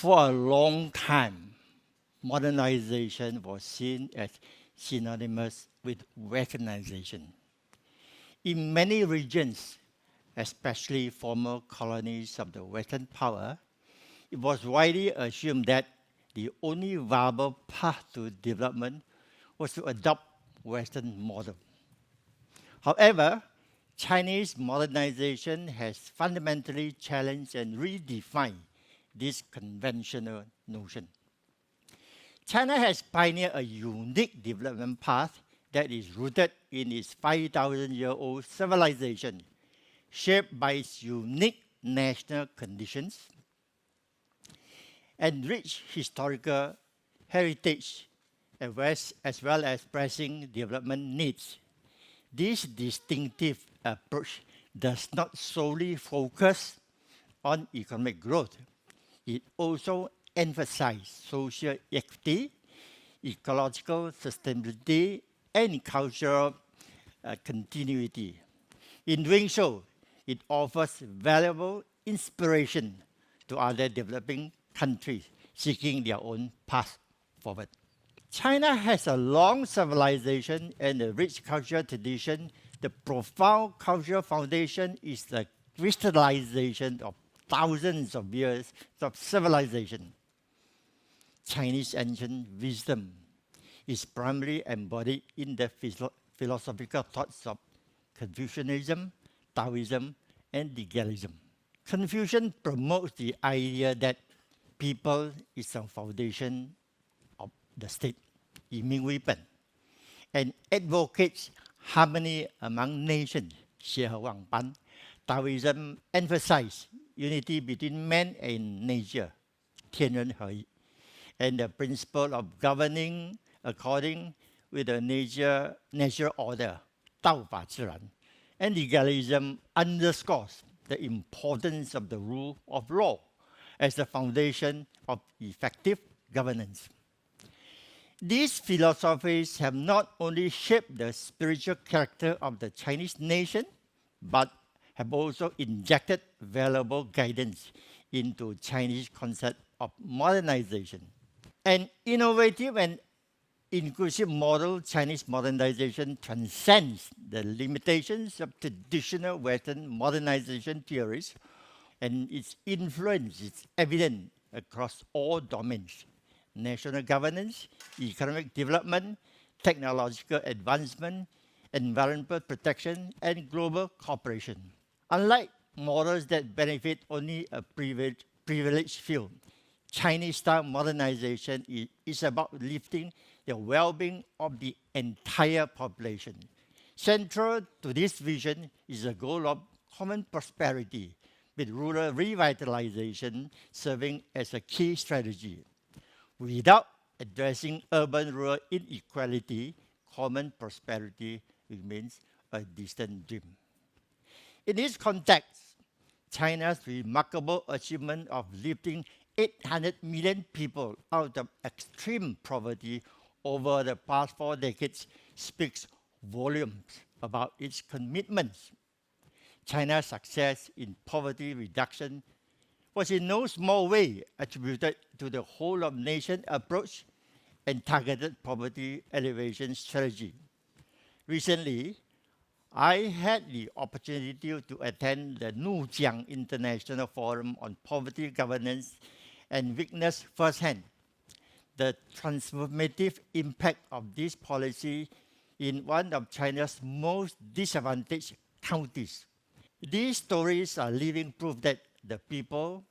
For a long time, modernization was seen as synonymous with Westernization. In many regions, especially former colonies of the Western power, it was widely assumed that the only viable path to development was to adopt Western model. However, Chinese modernization has fundamentally challenged and redefined this conventional notion. China has pioneered a unique development path that is rooted in its 5,000-year-old civilization, shaped by its unique national conditions and rich historical heritage, as well as pressing development needs. This distinctive approach does not solely focus on economic growth. It also emphasizes social equity, ecological sustainability, and cultural continuity. In doing so, it offers valuable inspiration to other developing countries seeking their own path forward. China has a long civilization and a rich cultural tradition. The profound cultural foundation is the crystallization of thousands of years of civilization. Chinese ancient wisdom is primarily embodied in the philosophical thoughts of Confucianism, Taoism, and legalism. Confucius promotes the idea that people is the foundation of the state, 以民为本, and advocates harmony among nations, 协和万般. Taoism emphasizes unity between man and nature, 天人合一, and the principle of governing according with the natural order, 道法自然. And legalism underscores the importance of the rule of law as the foundation of effective governance. These philosophies have not only shaped the spiritual character of the Chinese nation, but have also injected valuable guidance into Chinese concept of modernization. An innovative and inclusive model, Chinese modernization transcends the limitations of traditional Western modernization theories, and its influence is evident across all domains: national governance, economic development, technological advancement, environmental protection, and global cooperation. Unlike models that benefit only a privileged few, Chinese-style modernization is about lifting the well-being of the entire population. Central to this vision is the goal of common prosperity, with rural revitalization serving as a key strategy. Without addressing urban-rural inequality, common prosperity remains a distant dream. In this context, China's remarkable achievement of lifting 800 million people out of extreme poverty over the past 4 decades speaks volumes about its commitments. China's success in poverty reduction was in no small way attributed to the whole-of-nation approach and targeted poverty alleviation strategy. Recently, I had the opportunity to attend the Nujiang International Forum on Poverty Governance and witness firsthand the transformative impact of this policy in one of China's most disadvantaged counties. These stories are living proof that the people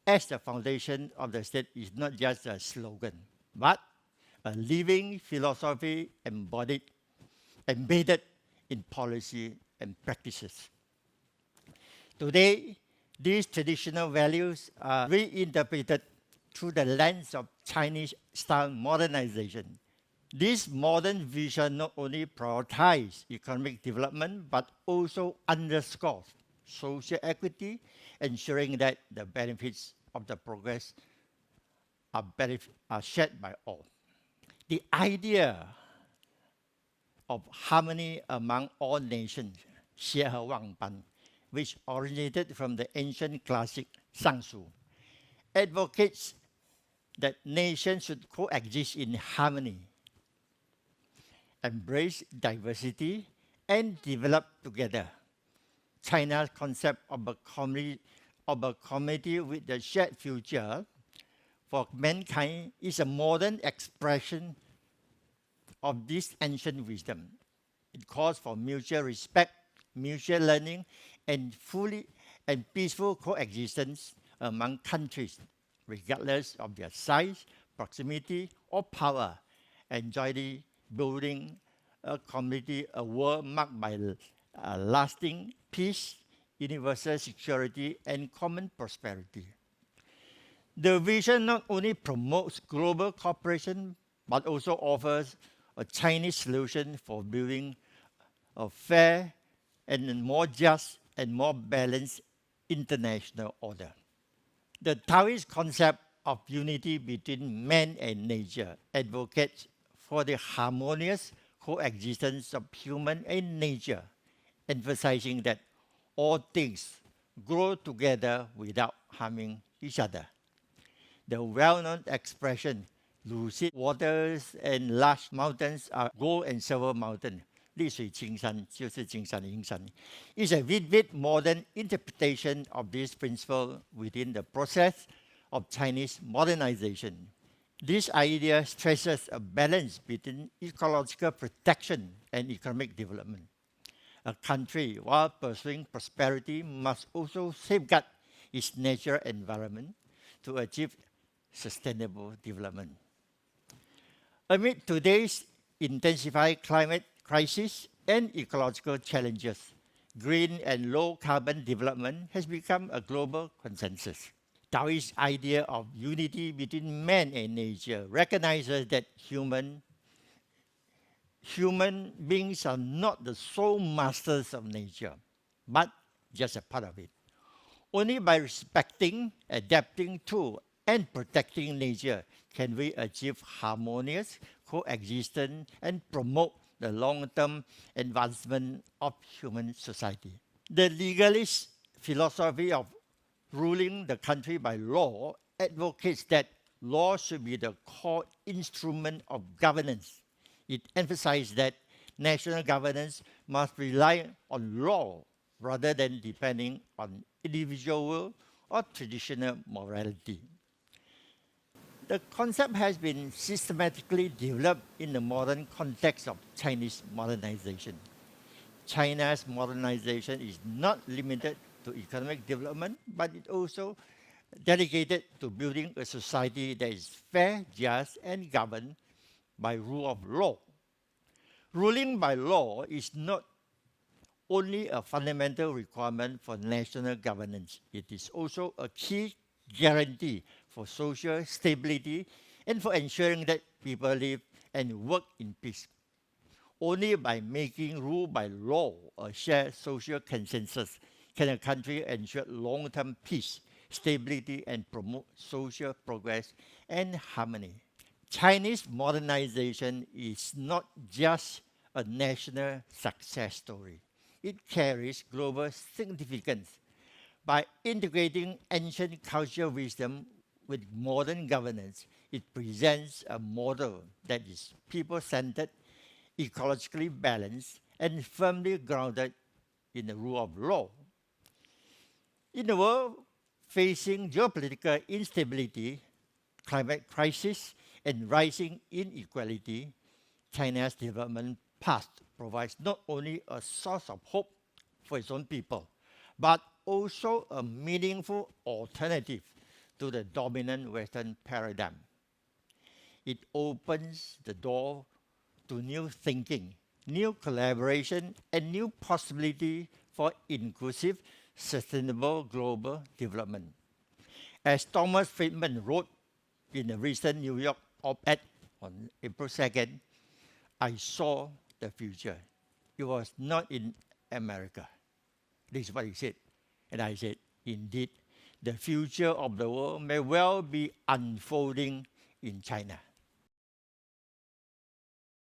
as the foundation of the state is not just a slogan, but a living philosophy embedded in policy and practices. Today, these traditional values are reinterpreted through the lens of Chinese-style modernization. This modern vision not only prioritizes economic development, but also underscores social equity, ensuring that the benefits of the progress are shared by all. The idea of harmony among all nations, 协和万般, which originated from the ancient classic Sangsu, advocates that nations should coexist in harmony, embrace diversity, and develop together. China's concept of a community with a shared future for mankind is a modern expression of this ancient wisdom. It calls for mutual respect, mutual learning, and fully and peaceful coexistence among countries, regardless of their size, proximity, or power, and jointly building a community, a world marked by lasting peace, universal security, and common prosperity. The vision not only promotes global cooperation, but also offers a Chinese solution for building a fair and more just and more balanced international order. The Taoist concept of unity between man and nature advocates for the harmonious coexistence of human and nature, emphasizing that all things grow together without harming each other. The well-known expression, lucid waters and large mountains are gold and silver mountain, 绿水青山就是金山银山, is a vivid modern interpretation of this principle within the process of Chinese modernization. This idea stresses a balance between ecological protection and economic development. A country, while pursuing prosperity, must also safeguard its natural environment to achieve sustainable development. Amid today's intensified climate crisis and ecological challenges, green and low carbon development has become a global consensus. Taoist idea of unity between man and nature recognizes that human beings are not the sole masters of nature, but just a part of it. Only by respecting, adapting to, and protecting nature can we achieve harmonious coexistence and promote the long-term advancement of human society. The legalist philosophy of ruling the country by law advocates that law should be the core instrument of governance. It emphasizes that national governance must rely on law rather than depending on individual or traditional morality. The concept has been systematically developed in the modern context of Chinese modernization. China's modernization is not limited to economic development, but it also dedicated to building a society that is fair, just, and governed by rule of law. Ruling by law is not only a fundamental requirement for national governance, it is also a key guarantee for social stability and for ensuring that people live and work in peace. Only by making rule by law a shared social consensus can a country ensure long-term peace, stability, and promote social progress and harmony. Chinese modernization is not just a national success story. It carries global significance. By integrating ancient cultural wisdom with modern governance, it presents a model that is people-centered, ecologically balanced, and firmly grounded in the rule of law. In a world facing geopolitical instability, climate crisis, and rising inequality, China's development path provides not only a source of hope for its own people, but also a meaningful alternative to the dominant Western paradigm. It opens the door to new thinking, new collaboration, and new possibility for inclusive, sustainable global development. As Thomas Friedman wrote in a recent New York op-ed on April 2nd, I saw the future. It was not in America. This is what he said. And I said, indeed, the future of the world may well be unfolding in China.